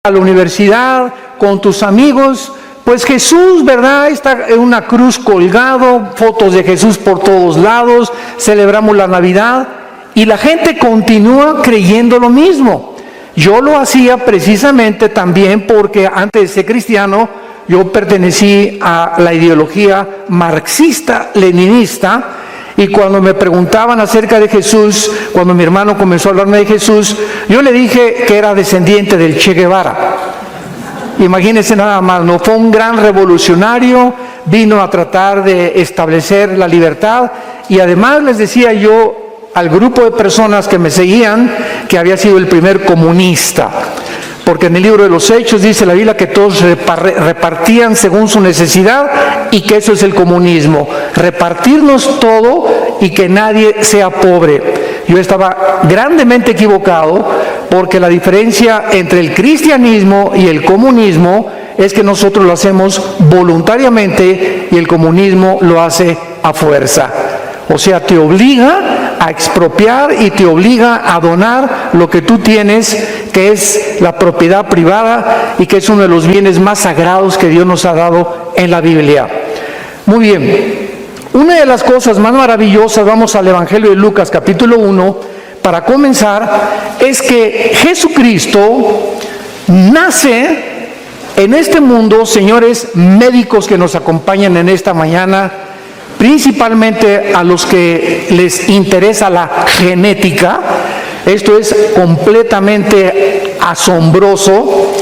a la universidad, con tus amigos, pues Jesús, ¿verdad? Está en una cruz colgado, fotos de Jesús por todos lados, celebramos la Navidad y la gente continúa creyendo lo mismo. Yo lo hacía precisamente también porque antes de ser cristiano, yo pertenecí a la ideología marxista-leninista. Y cuando me preguntaban acerca de Jesús, cuando mi hermano comenzó a hablarme de Jesús, yo le dije que era descendiente del Che Guevara. Imagínense nada más, ¿no? Fue un gran revolucionario, vino a tratar de establecer la libertad y además les decía yo al grupo de personas que me seguían que había sido el primer comunista. Porque en el libro de los Hechos dice la Biblia que todos repartían según su necesidad y que eso es el comunismo, repartirnos todo y que nadie sea pobre. Yo estaba grandemente equivocado porque la diferencia entre el cristianismo y el comunismo es que nosotros lo hacemos voluntariamente y el comunismo lo hace a fuerza. O sea, te obliga a expropiar y te obliga a donar lo que tú tienes, que es la propiedad privada y que es uno de los bienes más sagrados que Dios nos ha dado en la Biblia. Muy bien, una de las cosas más maravillosas, vamos al Evangelio de Lucas capítulo 1, para comenzar, es que Jesucristo nace en este mundo, señores médicos que nos acompañan en esta mañana, principalmente a los que les interesa la genética. Esto es completamente asombroso.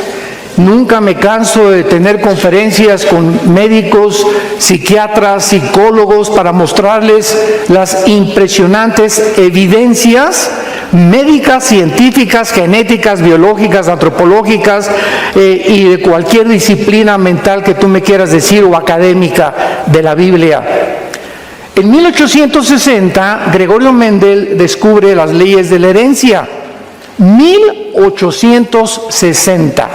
Nunca me canso de tener conferencias con médicos, psiquiatras, psicólogos para mostrarles las impresionantes evidencias médicas, científicas, genéticas, biológicas, antropológicas y de cualquier disciplina mental que tú me quieras decir o académica de la Biblia. En 1860, Gregorio Mendel descubre las leyes de la herencia. 1860.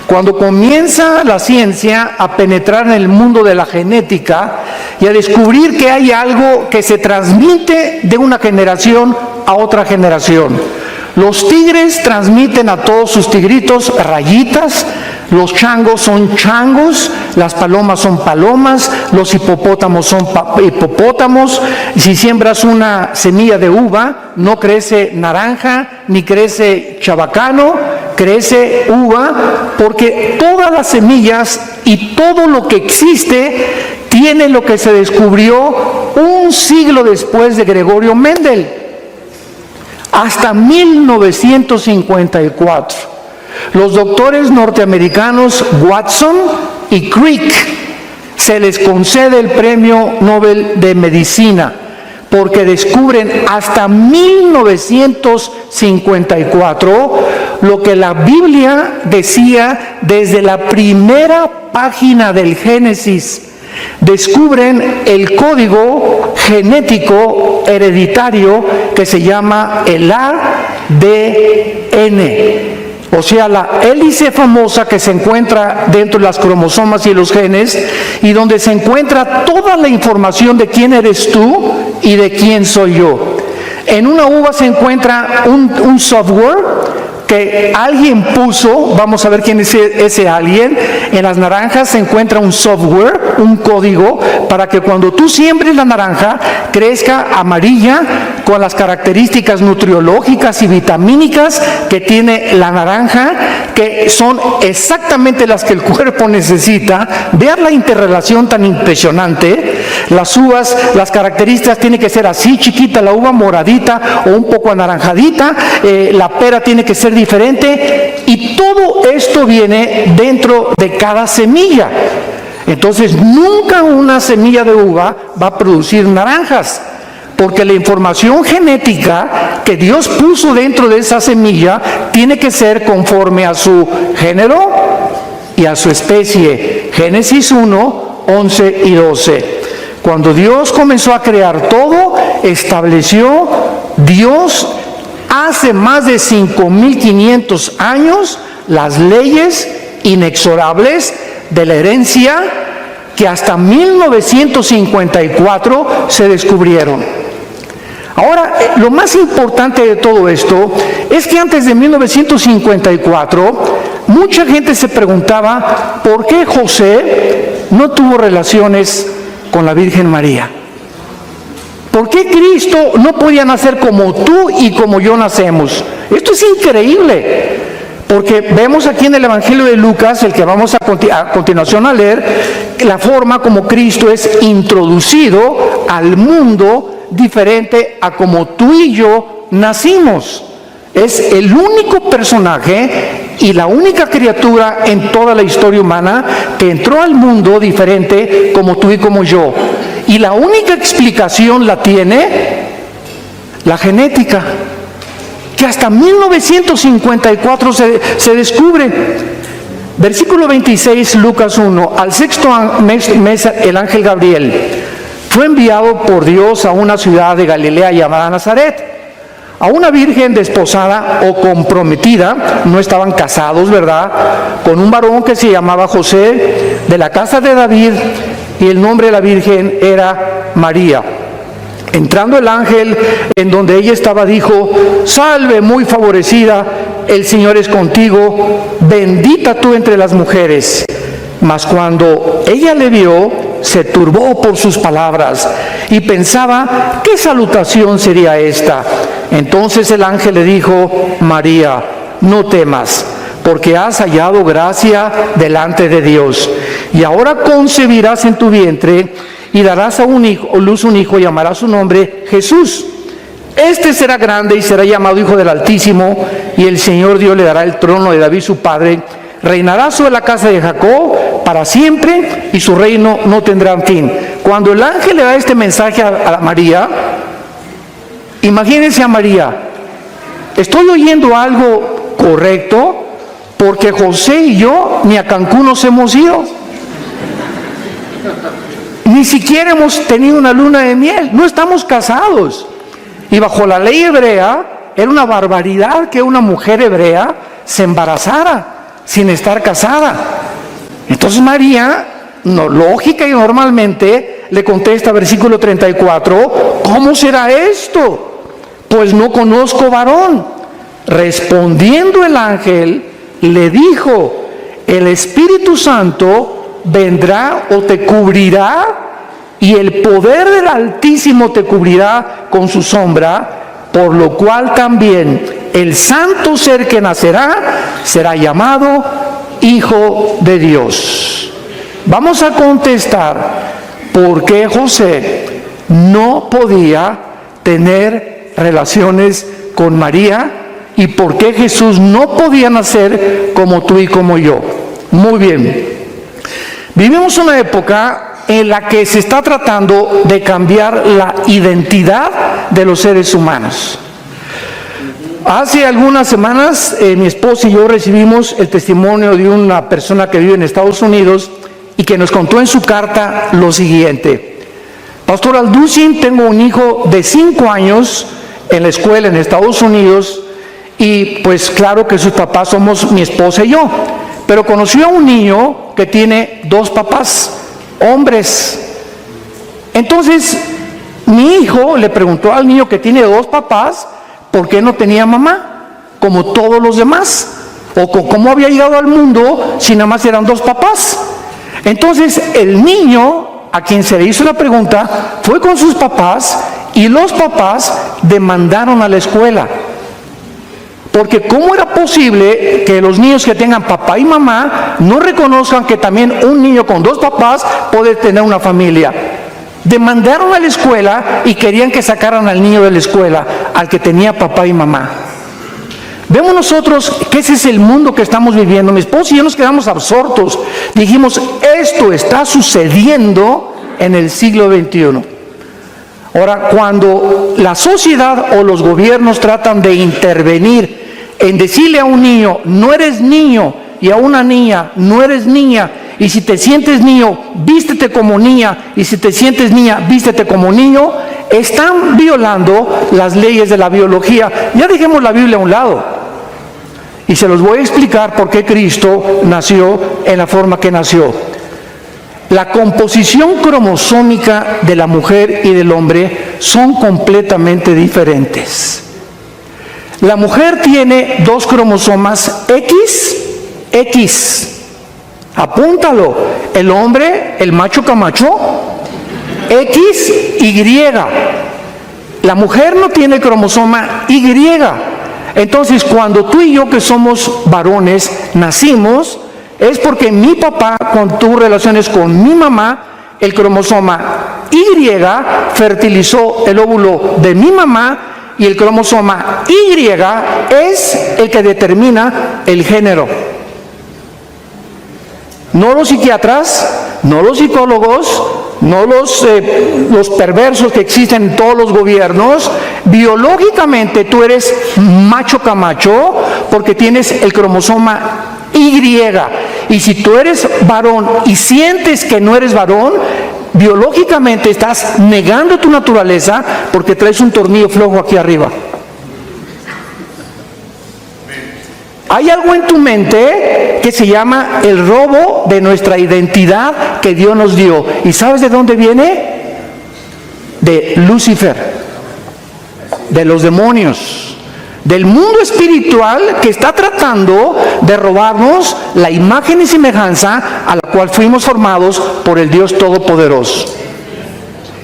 Cuando comienza la ciencia a penetrar en el mundo de la genética y a descubrir que hay algo que se transmite de una generación a otra generación. Los tigres transmiten a todos sus tigritos rayitas, los changos son changos, las palomas son palomas, los hipopótamos son hipopótamos. Si siembras una semilla de uva, no crece naranja, ni crece chabacano, crece uva, porque todas las semillas y todo lo que existe tiene lo que se descubrió un siglo después de Gregorio Mendel, hasta 1954. Los doctores norteamericanos Watson y Crick se les concede el premio Nobel de Medicina porque descubren hasta 1954 lo que la Biblia decía desde la primera página del Génesis. Descubren el código genético hereditario que se llama el ADN. O sea, la hélice famosa que se encuentra dentro de las cromosomas y los genes y donde se encuentra toda la información de quién eres tú y de quién soy yo. En una uva se encuentra un software que alguien puso, vamos a ver quién es ese alguien. En las naranjas se encuentra un software, un código, para que cuando tú siembres la naranja, crezca amarilla con las características nutriológicas y vitamínicas que tiene la naranja, que son exactamente las que el cuerpo necesita. Vean la interrelación tan impresionante. Las uvas, las características tienen que ser así, chiquita, la uva moradita o un poco anaranjadita, la pera tiene que ser diferente y todo esto viene dentro de cada semilla. Entonces nunca una semilla de uva va a producir naranjas, porque la información genética que Dios puso dentro de esa semilla tiene que ser conforme a su género y a su especie. Génesis 1, 11 y 12. Cuando Dios comenzó a crear todo, estableció Dios hace más de 5.500 años las leyes inexorables de la herencia que hasta 1954 se descubrieron. Ahora, lo más importante de todo esto es que antes de 1954 mucha gente se preguntaba por qué José no tuvo relaciones con la Virgen María. ¿Por qué Cristo no podía nacer como tú y como yo nacemos? Esto es increíble, porque vemos aquí en el Evangelio de Lucas, el que vamos a continuación a leer, la forma como Cristo es introducido al mundo diferente a como tú y yo nacimos. Es el único personaje y la única criatura en toda la historia humana que entró al mundo diferente como tú y como yo. Y la única explicación la tiene la genética, que hasta 1954 se descubre. Versículo 26, Lucas 1. Al sexto mes el ángel Gabriel fue enviado por Dios a una ciudad de Galilea llamada Nazaret, a una virgen desposada o comprometida, no estaban casados, ¿verdad?, con un varón que se llamaba José, de la casa de David, y el nombre de la virgen era María. Entrando el ángel en donde ella estaba, dijo: salve, muy favorecida, el Señor es contigo, bendita tú entre las mujeres. Mas cuando ella le vio, se turbó por sus palabras y pensaba: ¿qué salutación sería esta? Entonces el ángel le dijo: María, no temas, porque has hallado gracia delante de Dios. Y ahora concebirás en tu vientre y darás a luz un hijo, y llamarás su nombre Jesús. Este será grande y será llamado Hijo del Altísimo, y el Señor Dios le dará el trono de David su padre. Reinará sobre la casa de Jacob para siempre, y su reino no tendrá fin. Cuando el ángel le da este mensaje a María, imagínense a María: ¿estoy oyendo algo correcto? Porque José y yo ni a Cancún nos hemos ido. Ni siquiera hemos tenido una luna de miel, no estamos casados. Y bajo la ley hebrea, era una barbaridad que una mujer hebrea se embarazara sin estar casada. Entonces María, lógica y normalmente, le contesta, versículo 34, ¿cómo será esto? Pues no conozco varón. Respondiendo el ángel, le dijo: el Espíritu Santo vendrá o te cubrirá, y el poder del Altísimo te cubrirá con su sombra, por lo cual también el santo ser que nacerá será llamado Hijo de Dios. Vamos a contestar por qué José no podía tener relaciones con María y por qué Jesús no podía nacer como tú y como yo. Muy bien. Vivimos una época en la que se está tratando de cambiar la identidad de los seres humanos. Hace algunas semanas mi esposa y yo recibimos el testimonio de una persona que vive en Estados Unidos y que nos contó en su carta lo siguiente: Pastor Alducin, tengo un hijo de 5 años en la escuela en Estados Unidos, y pues claro que sus papás somos mi esposa y yo, pero conoció a un niño que tiene 2 papás, hombres. Entonces mi hijo le preguntó al niño que tiene 2 papás por qué no tenía mamá como todos los demás, o cómo había llegado al mundo si nada más eran 2 papás. Entonces el niño, a quien se le hizo la pregunta, fue con sus papás, y los papás demandaron a la escuela, porque ¿cómo era posible que los niños que tengan papá y mamá no reconozcan que también un niño con 2 papás puede tener una familia? Demandaron a la escuela y querían que sacaran al niño de la escuela, al que tenía papá y mamá. Vemos nosotros que ese es el mundo que estamos viviendo. Mi esposo y yo nos quedamos absortos. Dijimos: esto está sucediendo en el siglo XXI. Ahora, cuando la sociedad o los gobiernos tratan de intervenir en decirle a un niño: no eres niño, y a una niña: no eres niña, y si te sientes niño, vístete como niña, y si te sientes niña, vístete como niño, están violando las leyes de la biología. Ya dejemos la Biblia a un lado, y se los voy a explicar por qué Cristo nació en la forma que nació. La composición cromosómica de la mujer y del hombre son completamente diferentes. La mujer tiene 2 cromosomas X X. Apúntalo. El hombre, el macho camacho, XY. La mujer no tiene el cromosoma Y. Entonces, cuando tú y yo, que somos varones, nacimos, es porque mi papá, cuando tuvo relaciones con mi mamá, el cromosoma Y fertilizó el óvulo de mi mamá, y el cromosoma Y es el que determina el género. No los psiquiatras, no los psicólogos, no los perversos que existen en todos los gobiernos. Biológicamente tú eres macho camacho porque tienes el cromosoma Y. Y si tú eres varón y sientes que no eres varón, biológicamente estás negando tu naturaleza porque traes un tornillo flojo aquí arriba. Hay algo en tu mente que se llama el robo de nuestra identidad que Dios nos dio. ¿Y sabes de dónde viene? De Lucifer, de los demonios, del mundo espiritual que está tratando de robarnos la imagen y semejanza a la cual fuimos formados por el Dios Todopoderoso.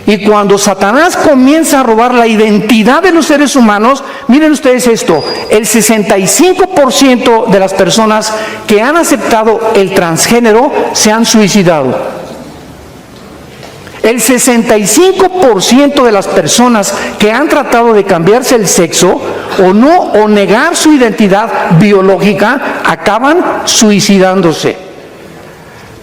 Y cuando Satanás comienza a robar la identidad de los seres humanos, miren ustedes esto, el 65% de las personas que han aceptado el transgénero se han suicidado. El 65% de las personas que han tratado de cambiarse el sexo o negar su identidad biológica acaban suicidándose.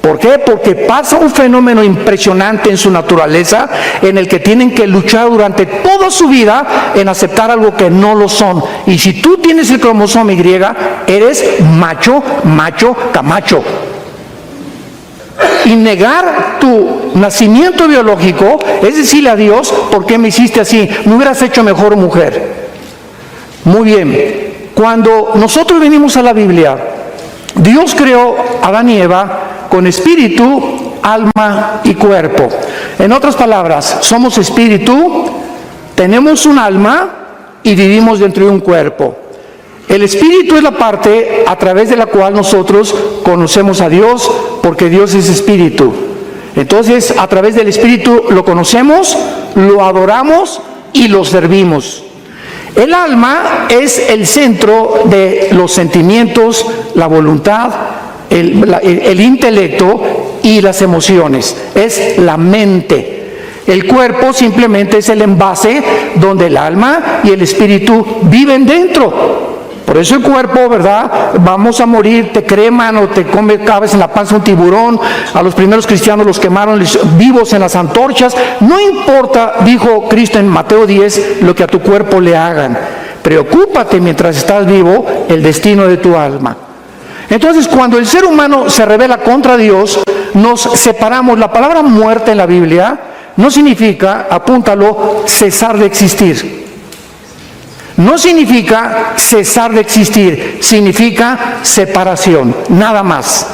¿Por qué? Porque pasa un fenómeno impresionante en su naturaleza en el que tienen que luchar durante toda su vida en aceptar algo que no lo son. Y si tú tienes el cromosoma Y, eres macho, camacho. Y negar tu nacimiento biológico es decirle a Dios, ¿por qué me hiciste así? Me hubieras hecho mejor mujer. Muy bien. Cuando nosotros venimos a la Biblia, Dios creó a Adán y Eva con espíritu, alma y cuerpo. En otras palabras, somos espíritu, tenemos un alma y vivimos dentro de un cuerpo. El espíritu es la parte a través de la cual nosotros conocemos a Dios, porque Dios es espíritu. Entonces, a través del espíritu lo conocemos, lo adoramos y lo servimos. El alma es el centro de los sentimientos, la voluntad, el intelecto y las emociones. Es la mente. El cuerpo simplemente es el envase donde el alma y el espíritu viven dentro. Por eso el cuerpo, ¿verdad? Vamos a morir, te creman o te cabes en la panza un tiburón. A los primeros cristianos los quemaron vivos en las antorchas. No importa, dijo Cristo en Mateo 10, lo que a tu cuerpo le hagan. Preocúpate mientras estás vivo el destino de tu alma. Entonces, cuando el ser humano se rebela contra Dios, nos separamos. La palabra muerte en la Biblia no significa, apúntalo, cesar de existir. No significa cesar de existir, significa separación, nada más.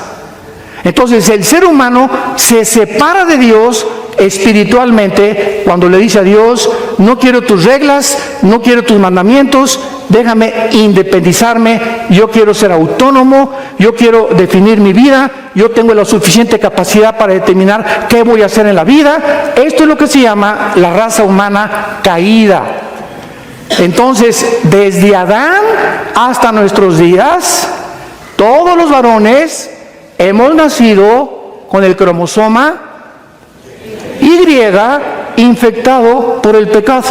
Entonces el ser humano se separa de Dios espiritualmente cuando le dice a Dios, no quiero tus reglas, no quiero tus mandamientos, déjame independizarme, yo quiero ser autónomo, yo quiero definir mi vida, yo tengo la suficiente capacidad para determinar qué voy a hacer en la vida. Esto es lo que se llama la raza humana caída. Entonces, desde Adán hasta nuestros días, todos los varones hemos nacido con el cromosoma Y infectado por el pecado.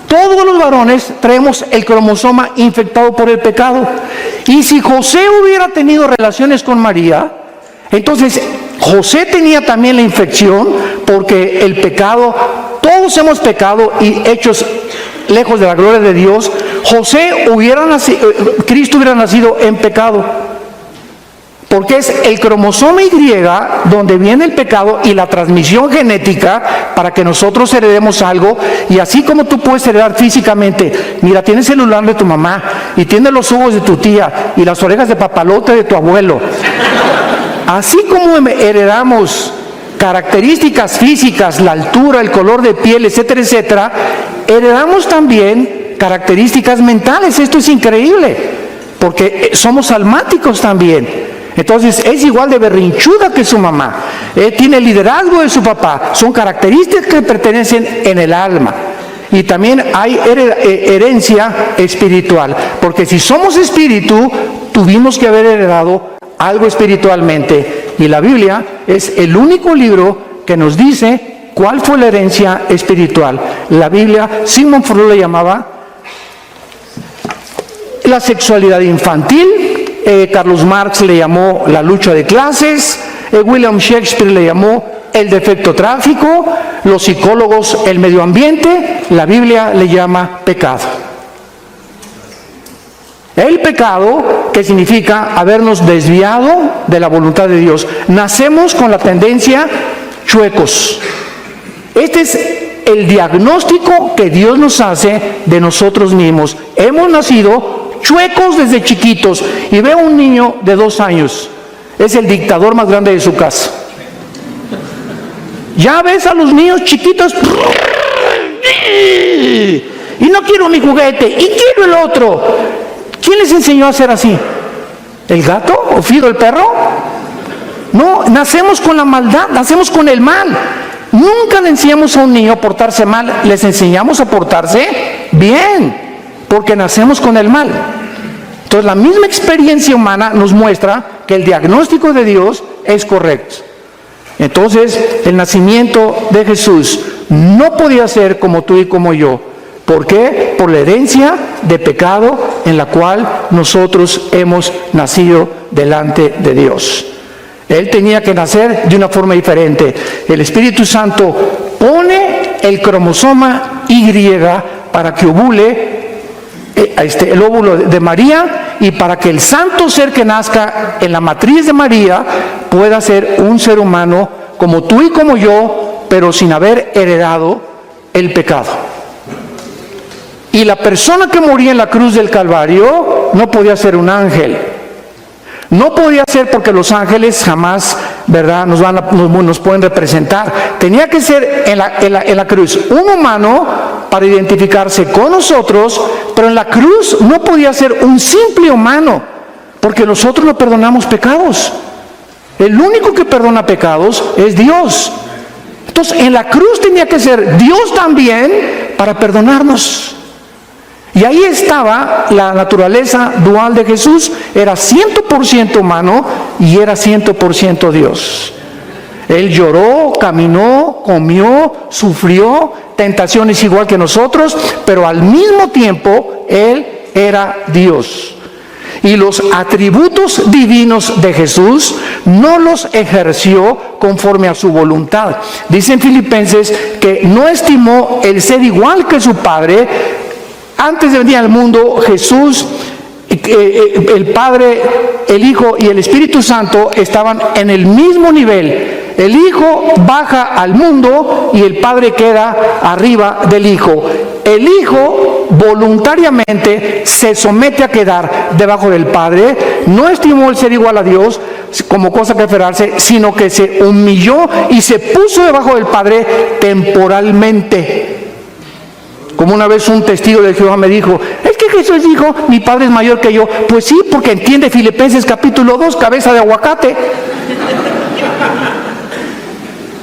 Todos los varones traemos el cromosoma infectado por el pecado. Y si José hubiera tenido relaciones con María, entonces José tenía también la infección, porque el pecado, todos hemos pecado y hechos lejos de la gloria de Dios. Cristo hubiera nacido en pecado, porque es el cromosoma Y donde viene el pecado y la transmisión genética para que nosotros heredemos algo. Y así como tú puedes heredar físicamente, mira, tienes el celular de tu mamá y tienes los ojos de tu tía y las orejas de papalote de tu abuelo. Así como heredamos características físicas, la altura, el color de piel, etcétera, etcétera, heredamos también características mentales. Esto es increíble. porque somos almáticos también. Entonces es igual de berrinchuda que su mamá, tiene el liderazgo de su papá, son características que pertenecen en el alma. Y también hay herencia espiritual, porque si somos espíritu, tuvimos que haber heredado algo espiritualmente. Y la Biblia es el único libro que nos dice cuál fue la herencia espiritual. La Biblia, Sigmund Freud le llamaba la sexualidad infantil, Carlos Marx le llamó la lucha de clases, William Shakespeare le llamó el defecto tráfico, los psicólogos el medio ambiente, la Biblia le llama pecado. El pecado, que significa habernos desviado de la voluntad de Dios. Nacemos con la tendencia chuecos. Este es el diagnóstico que Dios nos hace de nosotros mismos. Hemos nacido chuecos desde chiquitos. Y veo un niño de 2 años. Es el dictador más grande de su casa. Ya ves a los niños chiquitos. Y no quiero mi juguete. Y quiero el otro. ¿Quién les enseñó a ser así? ¿El gato o Fido el perro? No, nacemos con la maldad, nacemos con el mal. Nunca le enseñamos a un niño a portarse mal, les enseñamos a portarse bien, porque nacemos con el mal. Entonces la misma experiencia humana nos muestra que el diagnóstico de Dios es correcto. Entonces el nacimiento de Jesús no podía ser como tú y como yo. ¿Por qué? Por la herencia de pecado en la cual nosotros hemos nacido delante de Dios. Él tenía que nacer de una forma diferente. El Espíritu Santo pone el cromosoma Y para que ovule el óvulo de María y para que el santo ser que nazca en la matriz de María pueda ser un ser humano como tú y como yo, pero sin haber heredado el pecado. Y la persona que moría en la cruz del Calvario no podía ser un ángel. No podía ser porque los ángeles jamás, ¿verdad?, nos pueden representar. Tenía que ser en la cruz un humano para identificarse con nosotros, pero en la cruz no podía ser un simple humano, porque nosotros no perdonamos pecados. El único que perdona pecados es Dios. Entonces en la cruz tenía que ser Dios también para perdonarnos. Y ahí estaba la naturaleza dual de Jesús. Era 100% humano y era 100% Dios. Él lloró, caminó, comió, sufrió tentaciones igual que nosotros, pero al mismo tiempo Él era Dios. Y los atributos divinos de Jesús no los ejerció conforme a su voluntad. Dice en Filipenses que no estimó el ser igual que su Padre. Antes de venir al mundo, Jesús, el Padre, el Hijo y el Espíritu Santo estaban en el mismo nivel. El Hijo baja al mundo y el Padre queda arriba del Hijo. El Hijo voluntariamente se somete a quedar debajo del Padre. No estimó el ser igual a Dios como cosa que aferrarse, sino que se humilló y se puso debajo del Padre temporalmente. Como una vez un testigo de Jehová me dijo, es que Jesús dijo, mi Padre es mayor que yo. Pues sí, porque entiende Filipenses capítulo 2, cabeza de aguacate.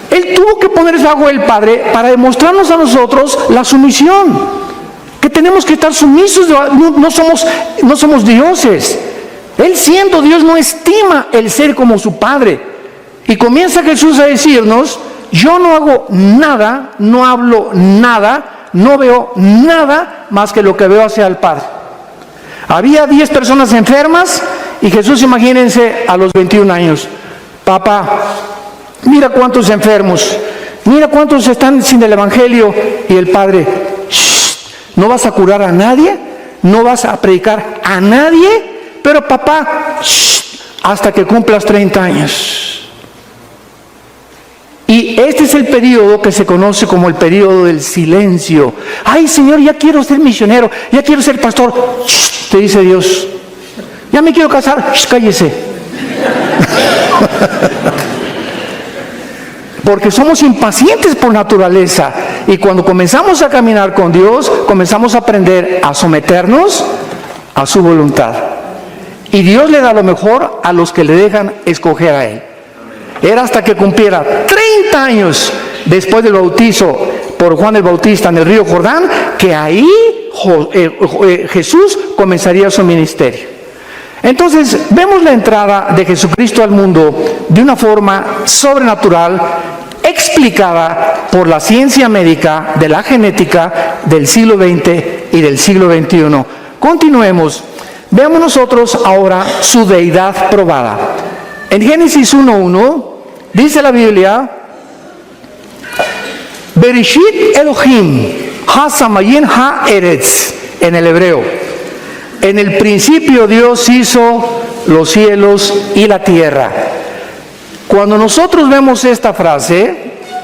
Él tuvo que ponerse bajo el Padre para demostrarnos a nosotros la sumisión. Que tenemos que estar sumisos, no somos dioses. Él siendo Dios no estima el ser como su Padre. Y comienza Jesús a decirnos, yo no hago nada, no hablo nada, no veo nada más que lo que veo hacia el Padre. Había 10 personas enfermas y Jesús, imagínense, a los 21 años. Papá, mira cuántos enfermos, mira cuántos están sin el Evangelio. Y el Padre, no vas a curar a nadie, no vas a predicar a nadie, pero papá, hasta que cumplas 30 años. Y este es el periodo que se conoce como el periodo del silencio. Ay, Señor, ya quiero ser misionero, ya quiero ser pastor. Te dice Dios, ya me quiero casar, cállese. Porque somos impacientes por naturaleza. Y cuando comenzamos a caminar con Dios, comenzamos a aprender a someternos a su voluntad. Y Dios le da lo mejor a los que le dejan escoger a Él. Era hasta que cumpliera 30 años después del bautizo por Juan el Bautista en el río Jordán, que ahí Jesús comenzaría su ministerio. Entonces, vemos la entrada de Jesucristo al mundo de una forma sobrenatural, explicada por la ciencia médica de la genética del siglo XX y del siglo XXI. Continuemos. Veamos nosotros ahora su deidad probada. En Génesis 1:1 dice la Biblia: Bereshit Elohim ha-samayin ha-eretz, en el hebreo. En el principio Dios hizo los cielos y la tierra. Cuando nosotros vemos esta frase,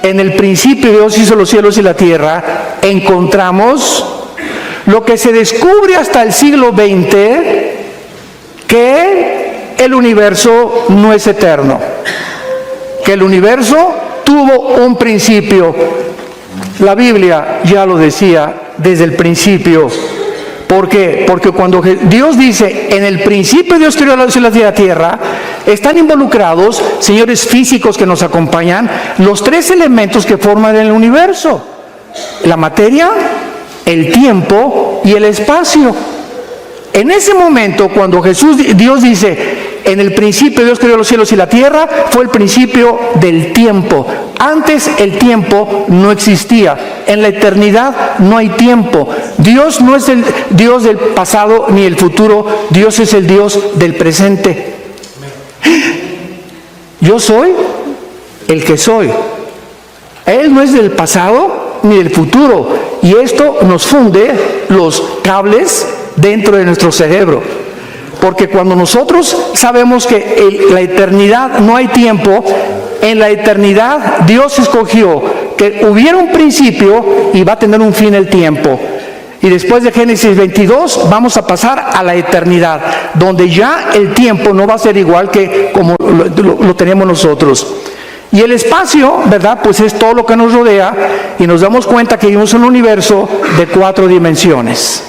en el principio Dios hizo los cielos y la tierra, encontramos lo que se descubre hasta el siglo XX, que el universo no es eterno, que el universo tuvo un principio. La Biblia ya lo decía desde el principio. ¿Por qué? Porque cuando Dios dice, en el principio Dios creó los cielos y la tierra, están involucrados, señores físicos que nos acompañan, los tres elementos que forman el universo: la materia, el tiempo y el espacio. En ese momento, cuando Dios dice, en el principio Dios creó los cielos y la tierra, fue el principio del tiempo. Antes el tiempo no existía. En la eternidad no hay tiempo. Dios no es el Dios del pasado ni el futuro. Dios es el Dios del presente. Yo soy el que soy. Él no es del pasado ni del futuro. Y esto nos funde los cables dentro de nuestro cerebro. Porque cuando nosotros sabemos que en la eternidad no hay tiempo, en la eternidad Dios escogió que hubiera un principio y va a tener un fin el tiempo. Y después de Génesis 22 vamos a pasar a la eternidad, donde ya el tiempo no va a ser igual que como lo tenemos nosotros. Y el espacio, ¿verdad? Pues es todo lo que nos rodea, y nos damos cuenta que vivimos en un universo de 4 dimensiones: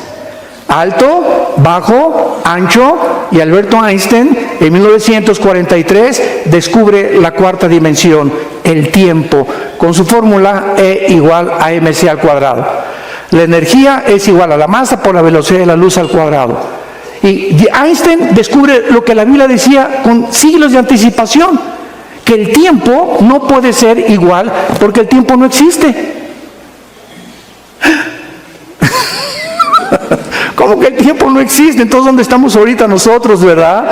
alto, bajo, ancho. Y Alberto Einstein en 1943 descubre la 4ª dimensión, el tiempo, con su fórmula E igual a mc al cuadrado. La energía es igual a la masa por la velocidad de la luz al cuadrado. Y Einstein descubre lo que la Biblia decía con siglos de anticipación, que el tiempo no puede ser igual porque el tiempo no existe. ¿Cómo que el tiempo no existe? Entonces, ¿dónde estamos ahorita nosotros, verdad?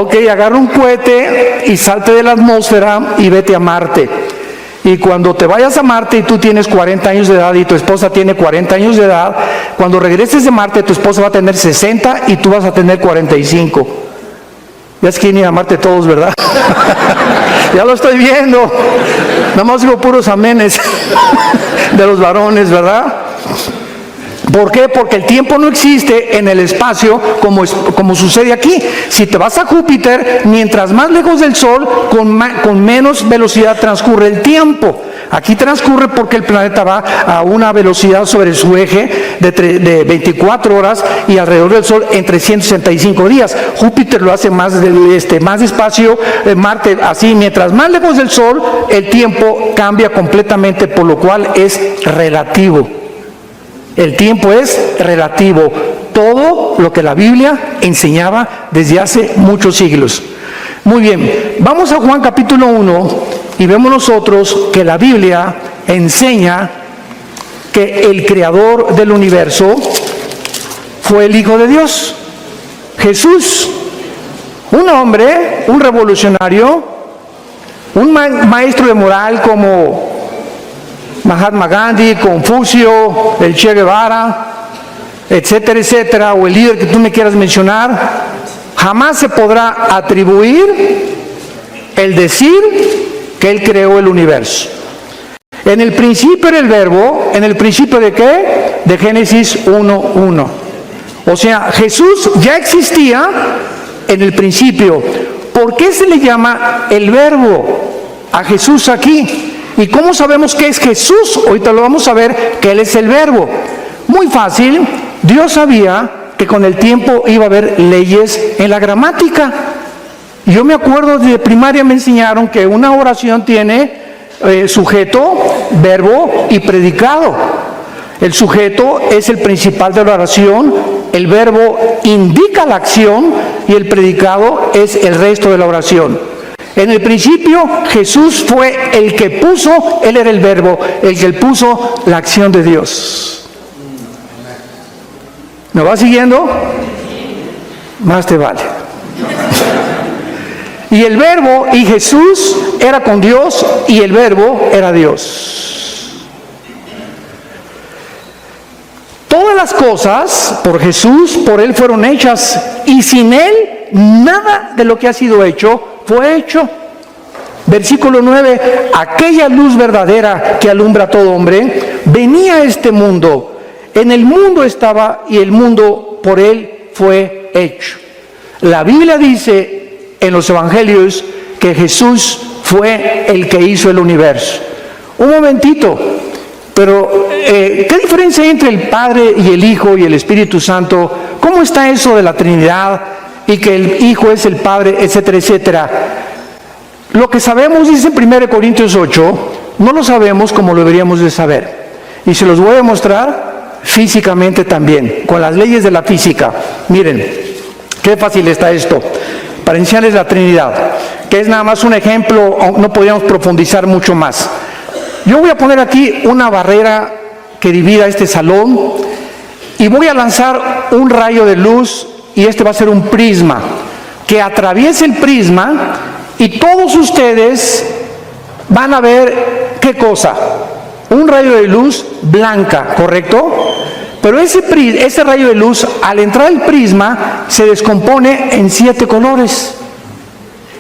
Ok, agarra un cohete y salte de la atmósfera y vete a Marte. Y cuando te vayas a Marte y tú tienes 40 años de edad y tu esposa tiene 40 años de edad, cuando regreses de Marte tu esposa va a tener 60 y tú vas a tener 45. Ya es que ir a Marte todos, ¿verdad? Ya lo estoy viendo. Nada más digo puros amenes de los varones, ¿verdad? ¿Por qué? Porque el tiempo no existe en el espacio como sucede aquí. Si te vas a Júpiter, mientras más lejos del Sol, con menos velocidad transcurre el tiempo. Aquí transcurre porque el planeta va a una velocidad sobre su eje de 24 horas y alrededor del Sol en 365 días. Júpiter lo hace más despacio, Marte así. Mientras más lejos del Sol, el tiempo cambia completamente, por lo cual es relativo. El tiempo es relativo. Todo lo que la Biblia enseñaba desde hace muchos siglos. Muy bien, vamos a Juan capítulo 1 y vemos nosotros que la Biblia enseña que el creador del universo fue el Hijo de Dios, Jesús, un hombre, un revolucionario, un maestro de moral como Mahatma Gandhi, Confucio, el Che Guevara, etcétera, etcétera, o el líder que tú me quieras mencionar. Jamás se podrá atribuir el decir que Él creó el universo. En el principio era el verbo. ¿En el principio de qué? De Génesis 1:1. O sea, Jesús ya existía en el principio. ¿Por qué se le llama el verbo a Jesús aquí? ¿Y cómo sabemos que es Jesús? Ahorita lo vamos a ver, que Él es el verbo. Muy fácil. Dios sabía que con el tiempo iba a haber leyes en la gramática. Yo me acuerdo de primaria me enseñaron que una oración tiene sujeto, verbo y predicado. El sujeto es el principal de la oración, el verbo indica la acción y el predicado es el resto de la oración. En el principio Jesús fue el que puso, Él era el verbo, el que puso la acción de Dios. ¿Me va siguiendo? Más te vale. Y el verbo, y Jesús era con Dios y el verbo era Dios. Todas las cosas por Jesús, por Él fueron hechas, y sin Él nada de lo que ha sido hecho fue hecho. Versículo 9, aquella luz verdadera que alumbra a todo hombre, venía a este mundo. En el mundo estaba y el mundo por Él fue hecho. La Biblia dice en los evangelios que Jesús fue el que hizo el universo. Un momentito, pero ¿qué diferencia hay entre el Padre y el Hijo y el Espíritu Santo? ¿Cómo está eso de la Trinidad y que el Hijo es el Padre, etcétera, etcétera? Lo que sabemos, dice en 1 Corintios 8, no lo sabemos como lo deberíamos de saber. Y se los voy a mostrar físicamente también, con las leyes de la física. Miren, qué fácil está esto. Para enseñarles la Trinidad, que es nada más un ejemplo, no podríamos profundizar mucho más. Yo voy a poner aquí una barrera que divida este salón y voy a lanzar un rayo de luz y este va a ser un prisma que atraviese el prisma y todos ustedes van a ver ¿qué cosa? Un rayo de luz blanca, ¿correcto? Pero ese rayo de luz, al entrar al prisma, se descompone en 7 colores.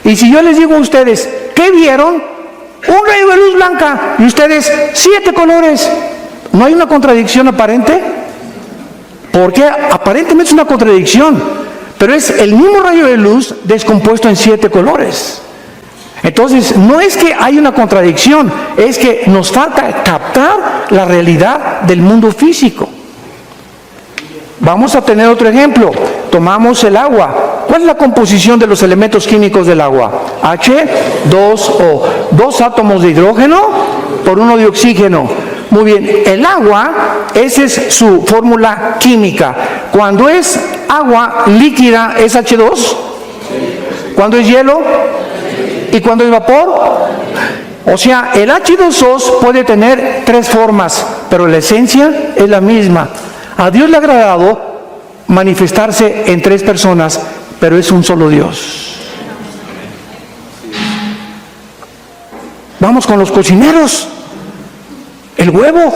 Y si yo les digo a ustedes, ¿qué vieron? Un rayo de luz blanca. Y ustedes, 7 colores. ¿No hay una contradicción aparente? Porque aparentemente es una contradicción. Pero es el mismo rayo de luz descompuesto en 7 colores. Entonces, no es que hay una contradicción, es que nos falta captar la realidad del mundo físico. Vamos a tener otro ejemplo. Tomamos el agua. ¿Cuál es la composición de los elementos químicos del agua? H2O. 2 átomos de hidrógeno por 1 de oxígeno. Muy bien. El agua, esa es su fórmula química. Cuando es agua líquida, ¿es H2? Cuando es hielo y cuando es vapor. O sea, el H2O puede tener 3 formas, pero la esencia es la misma. A Dios le ha agradado manifestarse en 3 personas, pero es un solo Dios. Vamos con los cocineros. El huevo.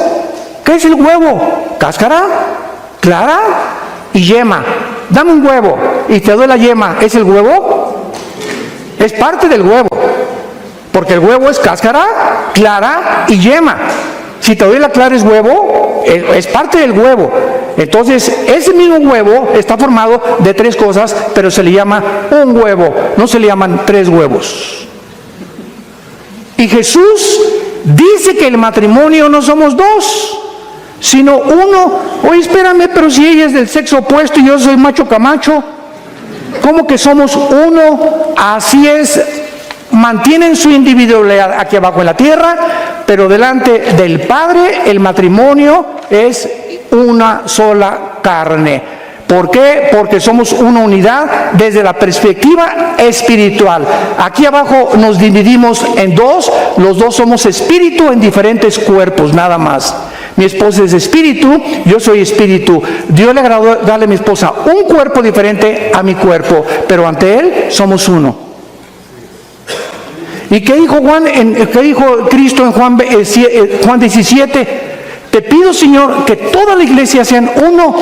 ¿Qué es el huevo? Cáscara, clara y yema. Dame un huevo y te doy la yema. ¿Es el huevo? Es parte del huevo. Porque el huevo es cáscara, clara y yema. Si te doy la clara es huevo, es parte del huevo. Entonces, ese mismo huevo está formado de 3 cosas, pero se le llama un huevo, no se le llaman 3 huevos. Y Jesús dice que el matrimonio no somos 2, sino 1. Oye, espérame, pero si ella es del sexo opuesto y yo soy macho camacho, ¿cómo que somos 1? Así es. Mantienen su individualidad aquí abajo en la tierra, pero delante del Padre el matrimonio es una sola carne. ¿Por qué? Porque somos una unidad desde la perspectiva espiritual. Aquí abajo nos dividimos en 2, los 2 somos espíritu en diferentes cuerpos, nada más. Mi esposa es espíritu, yo soy espíritu. Dios le agradó darle a mi esposa un cuerpo diferente a mi cuerpo, pero ante Él somos uno. ¿Y qué dijo qué dijo Cristo en Juan 17? Te pido, Señor, que toda la iglesia sean uno.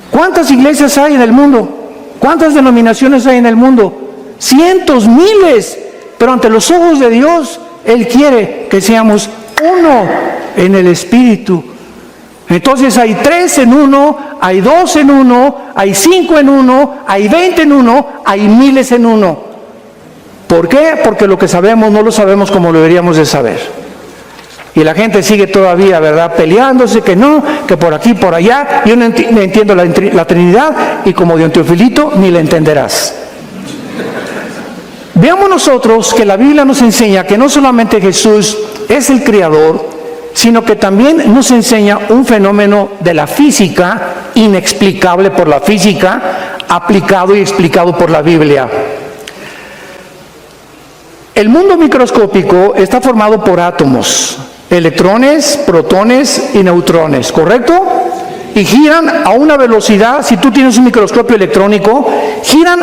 ¿Cuántas iglesias hay en el mundo? ¿Cuántas denominaciones hay en el mundo? Cientos, miles. Pero ante los ojos de Dios, Él quiere que seamos uno en el Espíritu. Entonces hay 3 en 1, hay 2 en 1, hay 5 en 1, hay 20 en 1, hay miles en 1. ¿Por qué? Porque lo que sabemos no lo sabemos como lo deberíamos de saber. Y la gente sigue todavía, ¿verdad?, peleándose, que no, que por aquí, por allá. Yo no entiendo la Trinidad, y como Don Teofilito, ni la entenderás. Veamos nosotros que la Biblia nos enseña que no solamente Jesús es el Creador, sino que también nos enseña un fenómeno de la física, inexplicable por la física, aplicado y explicado por la Biblia. El mundo microscópico está formado por átomos, electrones, protones y neutrones, ¿correcto? Y giran a una velocidad. Si tú tienes un microscopio electrónico, giran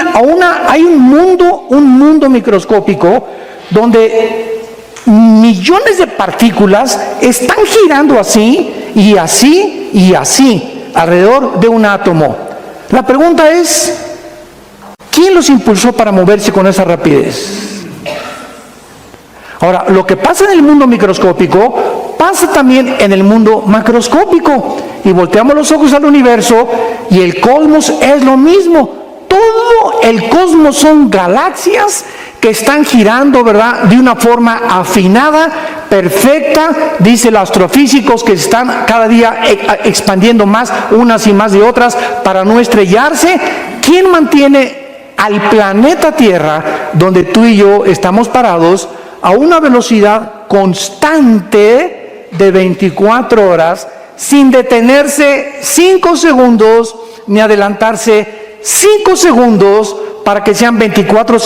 hay un mundo microscópico donde millones de partículas están girando así y así y así alrededor de un átomo. La pregunta es, ¿quién los impulsó para moverse con esa rapidez? Ahora, lo que pasa en el mundo microscópico pasa también en el mundo macroscópico. Y volteamos los ojos al universo y el cosmos es lo mismo. Todo el cosmos son galaxias que están girando, ¿verdad?, de una forma afinada, perfecta. Dicen los astrofísicos que están cada día expandiendo más unas y más de otras para no estrellarse. ¿Quién mantiene al planeta Tierra, donde tú y yo estamos parados, a una velocidad constante de 24 horas, sin detenerse 5 segundos, ni adelantarse 5 segundos, para que sean 24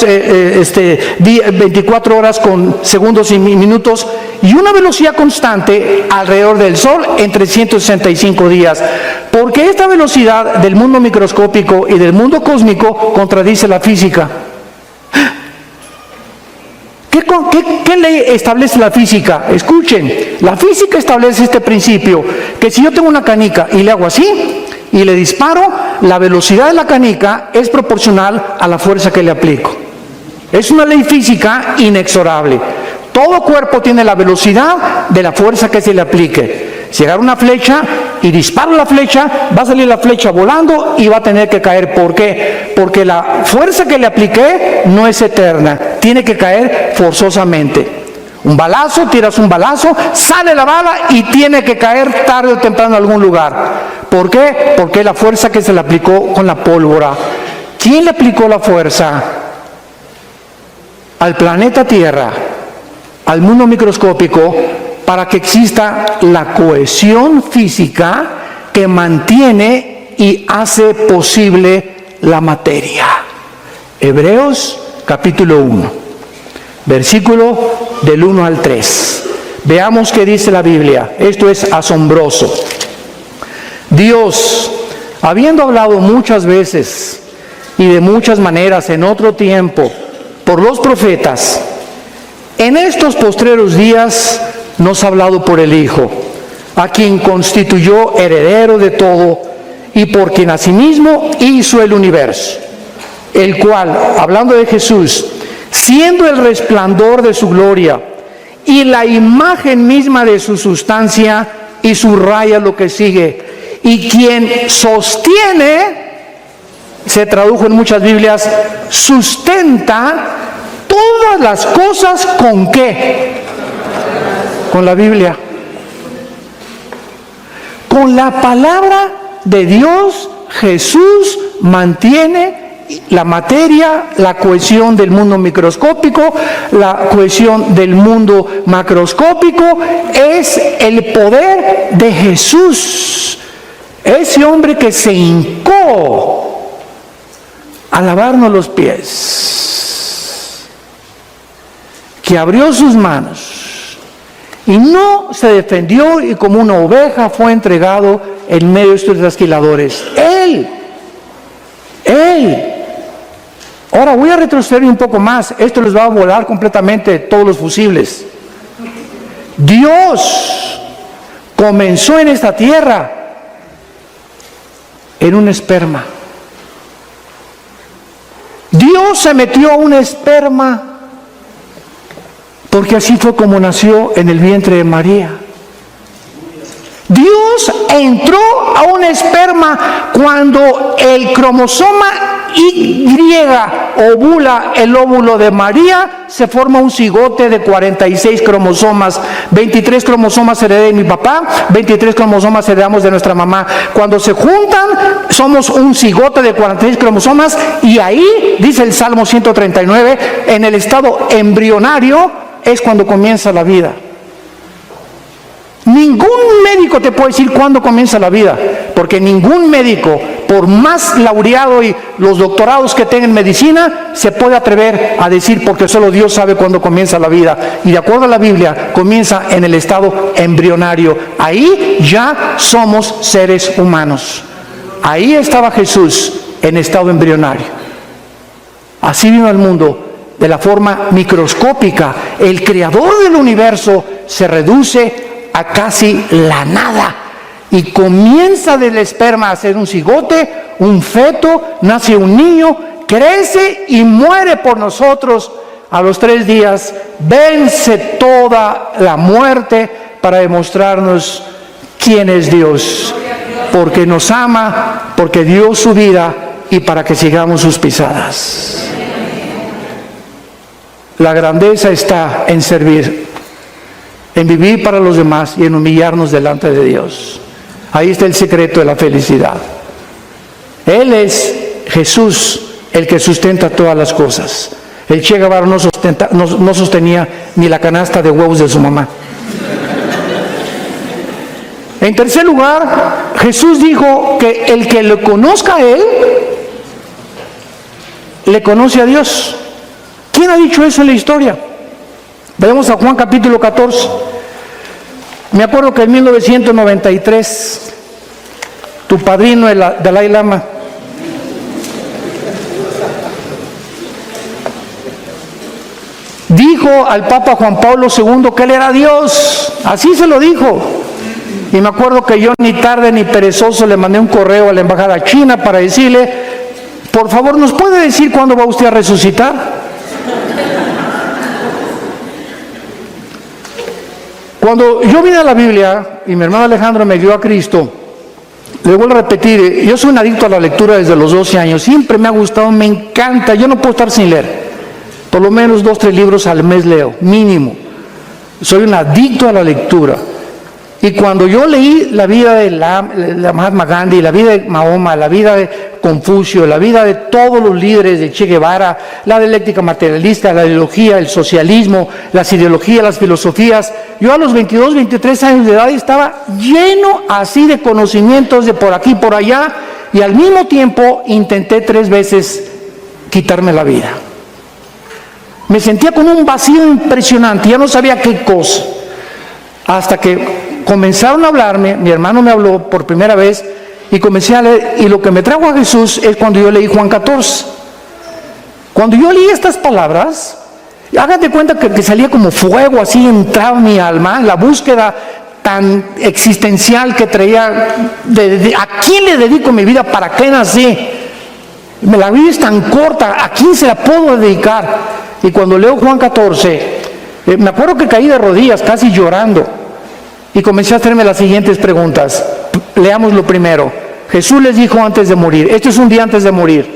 horas con segundos y minutos, y una velocidad constante alrededor del Sol en 365 días? Porque esta velocidad del mundo microscópico y del mundo cósmico contradice la física. ¿Qué ley establece la física? Escuchen, la física establece este principio, que si yo tengo una canica y le hago así y le disparo, la velocidad de la canica es proporcional a la fuerza que le aplico. Es una ley física inexorable. Todo cuerpo tiene la velocidad de la fuerza que se le aplique. Si agarro una flecha y disparo la flecha, va a salir la flecha volando y va a tener que caer. ¿Por qué? Porque la fuerza que le apliqué no es eterna, tiene que caer forzosamente. Un balazo, tiras un balazo, sale la bala y tiene que caer tarde o temprano en algún lugar. ¿Por qué? Porque la fuerza que se le aplicó con la pólvora. ¿Quién le aplicó la fuerza? Al planeta Tierra, al mundo microscópico, para que exista la cohesión física que mantiene y hace posible la materia. Hebreos capítulo 1, versículo del 1 al 3. Veamos qué dice la Biblia. Esto es asombroso. Dios, habiendo hablado muchas veces y de muchas maneras en otro tiempo por los profetas, en estos postreros días nos ha hablado por el Hijo, a quien constituyó heredero de todo y por quien asimismo hizo el universo, el cual, hablando de Jesús, siendo el resplandor de su gloria y la imagen misma de su sustancia, y subraya lo que sigue, y quien sostiene, se tradujo en muchas Biblias, sustenta todas las cosas. ¿Con qué? Con la Biblia. Con la palabra de Dios, Jesús mantiene la materia, la cohesión del mundo microscópico, la cohesión del mundo macroscópico. Es el poder de Jesús. Ese hombre que se hincó a lavarnos los pies, que abrió sus manos y no se defendió, y como una oveja fue entregado en medio de estos trasquiladores. Él. Ahora voy a retroceder un poco más. Esto les va a volar completamente todos los fusibles. Dios comenzó en esta tierra en un esperma. Dios se metió a un esperma, porque así fue como nació en el vientre de María. Dios entró a un esperma cuando el cromosoma Y ovula el óvulo de María, se forma un cigote de 46 cromosomas. 23 cromosomas heredé de mi papá, 23 cromosomas heredamos de nuestra mamá. Cuando se juntan, somos un cigote de 46 cromosomas, y ahí, dice el Salmo 139, en el estado embrionario es cuando comienza la vida. Ningún médico te puede decir cuándo comienza la vida, porque ningún médico, por más laureado y los doctorados que tenga en medicina, se puede atrever a decir, porque solo Dios sabe cuándo comienza la vida. Y de acuerdo a la Biblia, comienza en el estado embrionario. Ahí ya somos seres humanos. Ahí estaba Jesús, en estado embrionario. Así vino al mundo, de la forma microscópica. El creador del universo se reduce a casi la nada, y comienza del esperma a ser un cigote, un feto, nace un niño, crece y muere por nosotros. A los 3 días vence toda la muerte para demostrarnos quién es Dios, porque nos ama, porque dio su vida y para que sigamos sus pisadas. La grandeza está en servir, en vivir para los demás y en humillarnos delante de Dios. Ahí está el secreto de la felicidad. Él es Jesús, el que sustenta todas las cosas. El Che Guevara no sostenía ni la canasta de huevos de su mamá. En tercer lugar, Jesús dijo que el que le conozca a Él, le conoce a Dios. ¿Quién ha dicho eso en la historia? Vayamos a Juan capítulo 14. Me acuerdo que en 1993, tu padrino, el Dalai Lama, dijo al Papa Juan Pablo II que él era Dios. Así se lo dijo. Y me acuerdo que yo, ni tarde ni perezoso, le mandé un correo a la embajada china para decirle: por favor, ¿nos puede decir cuándo va usted a resucitar? Cuando yo vine a la Biblia y mi hermano Alejandro me dio a Cristo, le vuelvo a repetir, yo soy un adicto a la lectura desde los 12 años, siempre me ha gustado, me encanta, yo no puedo estar sin leer, por lo menos 2 o 3 libros al mes leo, mínimo. Soy un adicto a la lectura. Y cuando yo leí la vida de la Mahatma Gandhi, la vida de Mahoma, la vida de Confucio, la vida de todos los líderes de Che Guevara, la dialéctica materialista, la ideología, el socialismo, las ideologías, las filosofías, yo a los 22, 23 años de edad estaba lleno así de conocimientos de por aquí, por allá, y al mismo tiempo intenté 3 veces quitarme la vida. Me sentía con un vacío impresionante, ya no sabía qué cosa, hasta que comenzaron a hablarme, mi hermano me habló por primera vez y comencé a leer, y lo que me trajo a Jesús es cuando yo leí Juan 14. Cuando yo leí estas palabras, hágate cuenta que salía como fuego, así entraba en mi alma, la búsqueda tan existencial que traía, ¿a quién le dedico mi vida? ¿Para qué nací? La vida es tan corta, ¿a quién se la puedo dedicar? Y cuando leo Juan 14, me acuerdo que caí de rodillas, casi llorando. Y comencé a hacerme las siguientes preguntas. Leamos lo primero. Jesús les dijo antes de morir, esto es un día antes de morir.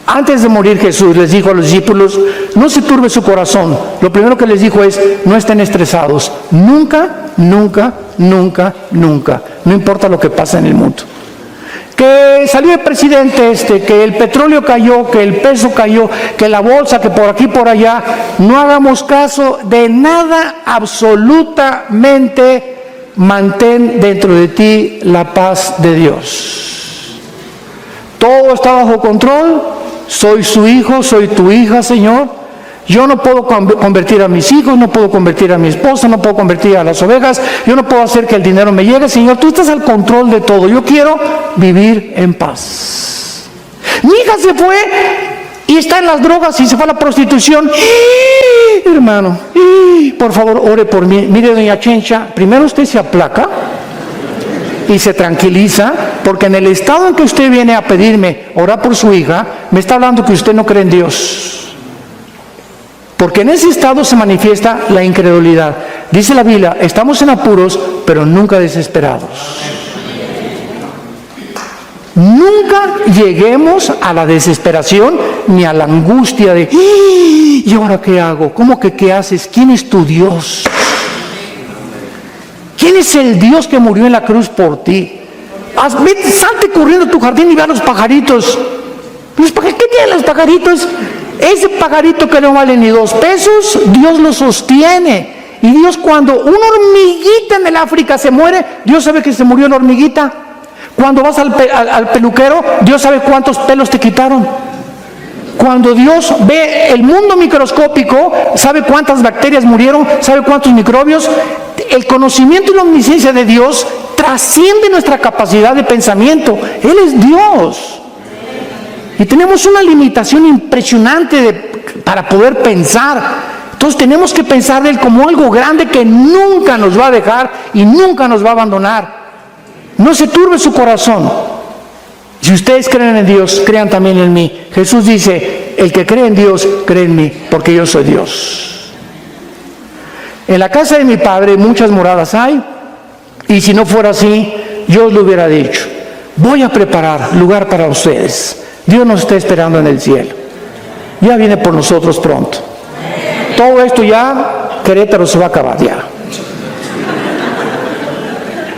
Antes de morir Jesús les dijo a los discípulos: no se turbe su corazón. Lo primero que les dijo es: no estén estresados. Nunca, nunca, nunca, nunca. No importa lo que pasa en el mundo. Que salió el presidente que el petróleo cayó, que el peso cayó, que la bolsa, que por aquí, por allá. No hagamos caso de nada, absolutamente. Mantén dentro de ti la paz de Dios. Todo está bajo control. Soy su hijo, soy tu hija, Señor. Yo no puedo convertir a mis hijos, no puedo convertir a mi esposa, no puedo convertir a las ovejas, yo no puedo hacer que el dinero me llegue. Señor, tú estás al control de todo. Yo quiero vivir en paz. Mi hija se fue y está en las drogas y se fue a la prostitución. Hermano, por favor, ore por mí. Mire, doña Chencha, primero usted se aplaca y se tranquiliza, porque en el estado en que usted viene a pedirme orar por su hija, me está hablando que usted no cree en Dios. Porque en ese estado se manifiesta la incredulidad. Dice la Biblia: estamos en apuros, pero nunca desesperados. Nunca lleguemos a la desesperación ni a la angustia de ¿y ahora qué hago? ¿Cómo que qué haces? ¿Quién es tu Dios? ¿Quién es el Dios que murió en la cruz por ti? Salte corriendo a tu jardín y ve a los pajaritos. ¿Qué tienen los pajaritos? Ese pajarito que no vale ni 2 pesos, Dios lo sostiene. Y Dios, cuando una hormiguita en el África se muere, Dios sabe que se murió la hormiguita. Cuando vas al peluquero, Dios sabe cuántos pelos te quitaron. Cuando Dios ve el mundo microscópico, sabe cuántas bacterias murieron, sabe cuántos microbios. El conocimiento y la omnisciencia de Dios trasciende nuestra capacidad de pensamiento. Él es Dios. Y tenemos una limitación impresionante para poder pensar. Entonces tenemos que pensar de Él como algo grande que nunca nos va a dejar y nunca nos va a abandonar. No se turbe su corazón. Si ustedes creen en Dios, crean también en mí. Jesús dice, el que cree en Dios, cree en mí, porque yo soy Dios. En la casa de mi Padre muchas moradas hay, y si no fuera así, yo os lo hubiera dicho. Voy a preparar lugar para ustedes. Dios nos está esperando en el cielo. Ya viene por nosotros pronto. Todo esto ya, Querétaro se va a acabar ya.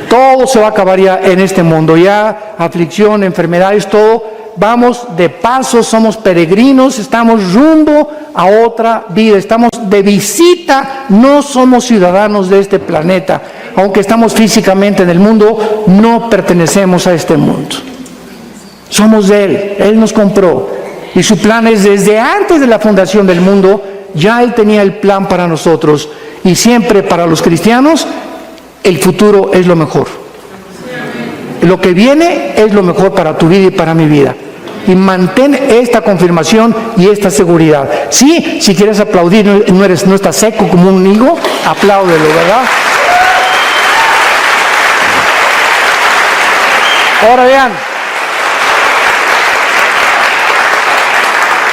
Todo se va a acabar ya en este mundo. Ya aflicción, enfermedades, todo. Vamos de paso, somos peregrinos, estamos rumbo a otra vida. Estamos de visita, no somos ciudadanos de este planeta. Aunque estamos físicamente en el mundo, no pertenecemos a este mundo. Somos de Él, Él nos compró. Y su plan es desde antes de la fundación del mundo, ya Él tenía el plan para nosotros. Y siempre para los cristianos, el futuro es lo mejor. Lo que viene es lo mejor para tu vida y para mi vida. Y mantén esta confirmación y esta seguridad. Sí, si quieres aplaudir, no estás seco como un higo, apláudelo, ¿verdad? Ahora vean.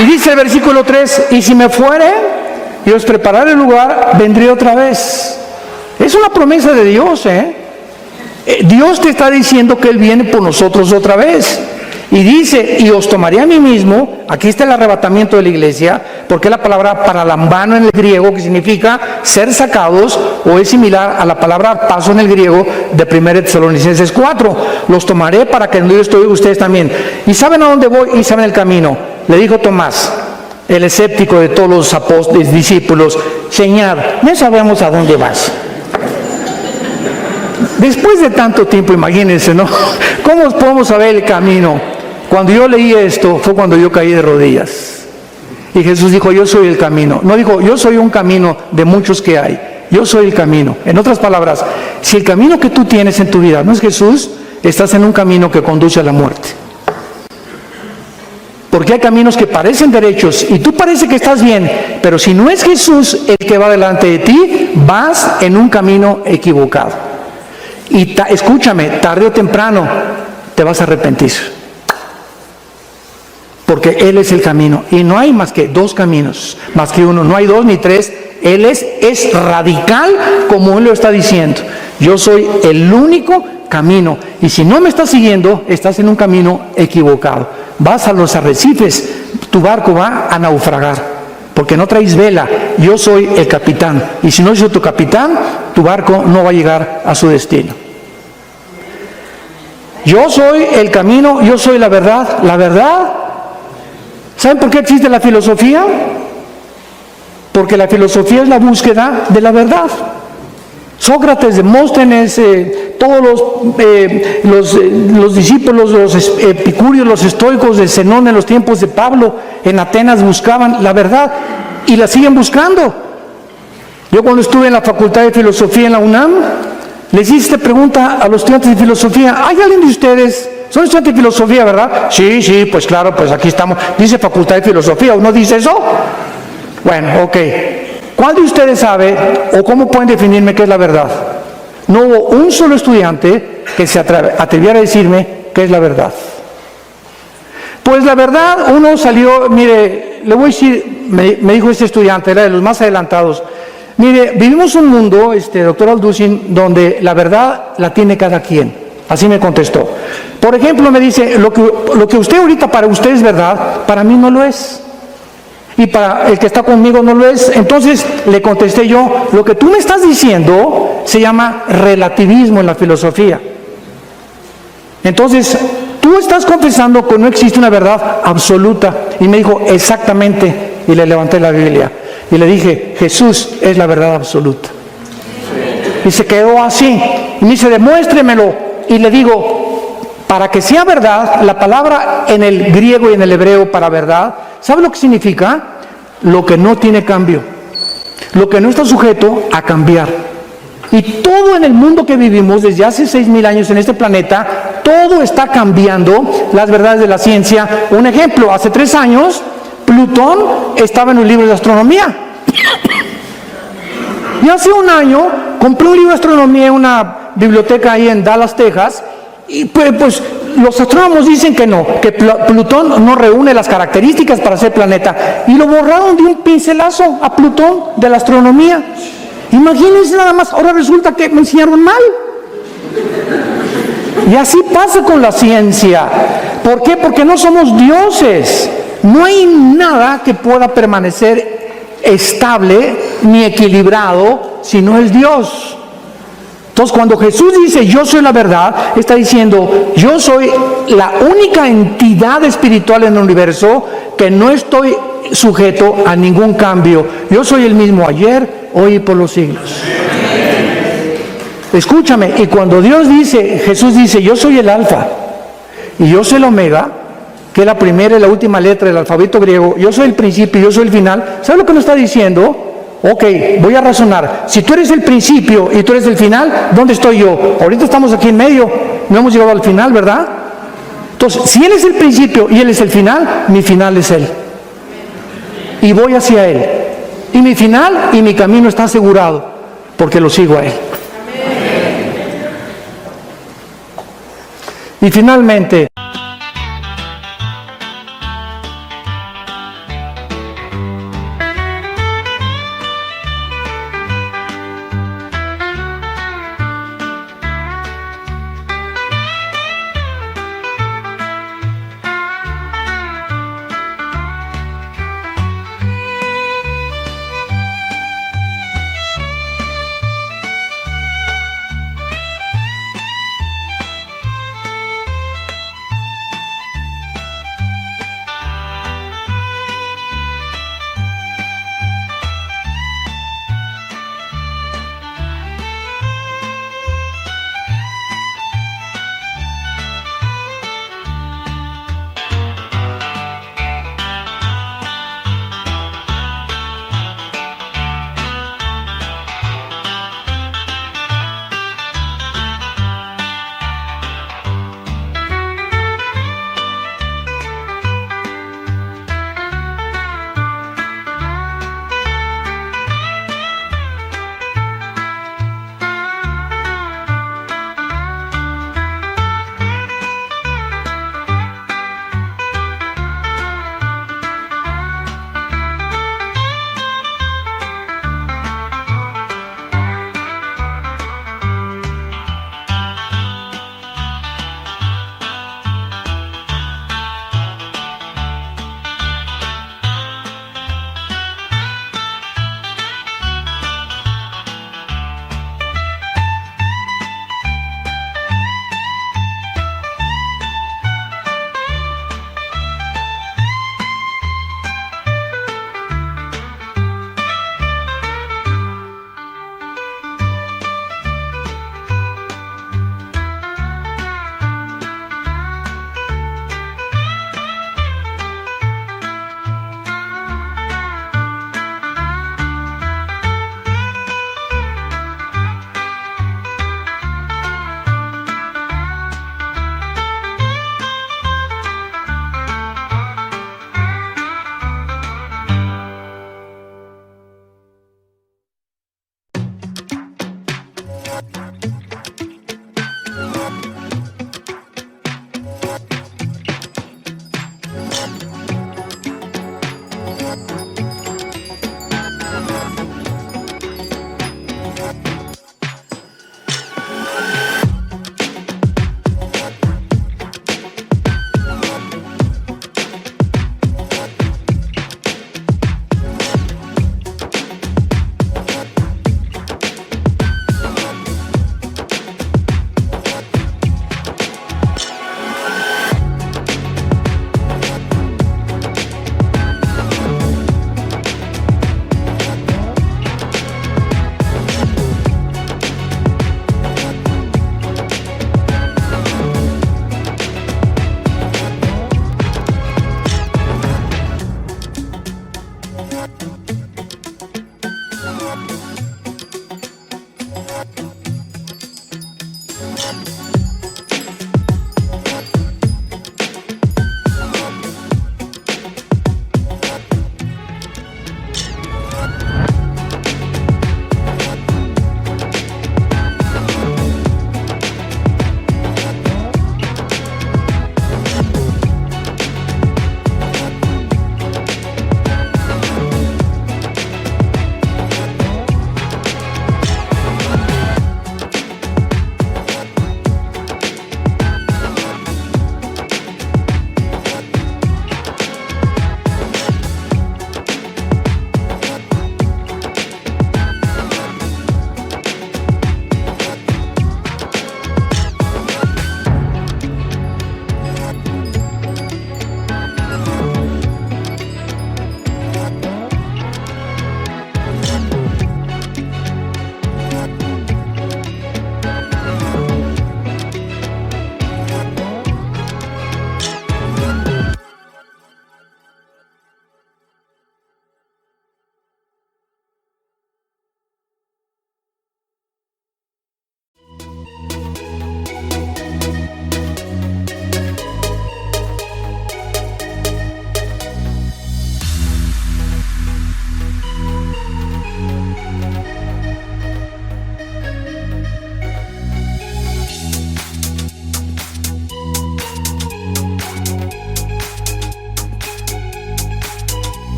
Y dice el versículo 3, y si me fuere y os prepararé el lugar, vendré otra vez. Es una promesa de Dios, Dios te está diciendo que Él viene por nosotros otra vez. Y dice, y os tomaré a mí mismo. Aquí está el arrebatamiento de la iglesia, porque la palabra paralambano en el griego, que significa ser sacados, o es similar a la palabra paso en el griego de 1 Tesalonicenses 4. Los tomaré para que donde yo estoy, ustedes también. Y saben a dónde voy y saben el camino. Le dijo Tomás, el escéptico de todos los apóstoles, discípulos, Señor, no sabemos a dónde vas. Después de tanto tiempo, imagínense, ¿no? ¿Cómo podemos saber el camino? Cuando yo leí esto, fue cuando yo caí de rodillas. Y Jesús dijo, yo soy el camino. No dijo, yo soy un camino de muchos que hay. Yo soy el camino. En otras palabras, si el camino que tú tienes en tu vida no es Jesús, estás en un camino que conduce a la muerte. Porque hay caminos que parecen derechos y tú parece que estás bien, pero si no es Jesús el que va delante de ti, vas en un camino equivocado. Y escúchame, tarde o temprano te vas a arrepentir. Porque Él es el camino. Y no hay más que 2 caminos, más que uno. No hay 2 ni 3. Él es radical como Él lo está diciendo. Yo soy el único camino. Y si no me estás siguiendo, estás en un camino equivocado. Vas a los arrecifes, tu barco va a naufragar. Porque no traes vela. Yo soy el capitán. Y si no soy tu capitán, tu barco no va a llegar a su destino. Yo soy el camino, yo soy la verdad. La verdad. ¿Saben por qué existe la filosofía? Porque la filosofía es la búsqueda de la verdad. Sócrates, Demóstenes, todos los discípulos, los epicúreos, los estoicos de Zenón en los tiempos de Pablo, en Atenas buscaban la verdad y la siguen buscando. Yo cuando estuve en la Facultad de Filosofía en la UNAM, les hice esta pregunta a los estudiantes de filosofía. ¿Hay alguien de ustedes? ¿Son estudiantes de filosofía, verdad? Sí, pues claro, pues aquí estamos. Dice Facultad de Filosofía, ¿uno dice eso? Bueno, ok. ¿Cuál de ustedes sabe o cómo pueden definirme qué es la verdad? No hubo un solo estudiante que se atreviera a decirme qué es la verdad. Pues la verdad, uno salió, mire, le voy a decir, me dijo este estudiante, era de los más adelantados. Mire, vivimos un mundo, doctor Alducin, donde la verdad la tiene cada quien. Así me contestó. Por ejemplo, me dice, lo que usted ahorita para usted es verdad, para mí no lo es. Y para el que está conmigo no lo es. Entonces le contesté yo, lo que tú me estás diciendo se llama relativismo en la filosofía. Entonces, tú estás confesando que no existe una verdad absoluta. Y me dijo, exactamente. Y le levanté la Biblia. Y le dije, Jesús es la verdad absoluta. Y se quedó así. Y me dice, demuéstremelo. Y le digo, para que sea verdad, la palabra en el griego y en el hebreo para verdad, ¿sabe lo que significa? Lo que no tiene cambio. Lo que no está sujeto a cambiar. Y todo en el mundo que vivimos desde hace 6,000 años en este planeta, todo está cambiando las verdades de la ciencia. Un ejemplo, hace 3 años, Plutón estaba en un libro de astronomía. Y hace 1 año compré un libro de astronomía en una biblioteca ahí en Dallas, Texas, y pues los astrónomos dicen que no, que Plutón no reúne las características para ser planeta, y lo borraron de un pincelazo a Plutón de la astronomía. Imagínense nada más, ahora resulta que me enseñaron mal. Y así pasa con la ciencia. ¿Por qué? Porque no somos dioses. No hay nada que pueda permanecer estable ni equilibrado si no es Dios. Entonces, cuando Jesús dice, yo soy la verdad, está diciendo, yo soy la única entidad espiritual en el universo que no estoy sujeto a ningún cambio. Yo soy el mismo ayer, hoy y por los siglos. Escúchame, y cuando Dios dice, Jesús dice, yo soy el alfa y yo soy el omega, que es la primera y la última letra del alfabeto griego, yo soy el principio y yo soy el final, ¿sabes lo que nos está diciendo? Ok, voy a razonar. Si tú eres el principio y tú eres el final, ¿dónde estoy yo? Ahorita estamos aquí en medio, no hemos llegado al final, ¿verdad? Entonces, si Él es el principio y Él es el final, mi final es Él. Y voy hacia Él. Y mi final y mi camino está asegurado, porque lo sigo a Él. Y finalmente,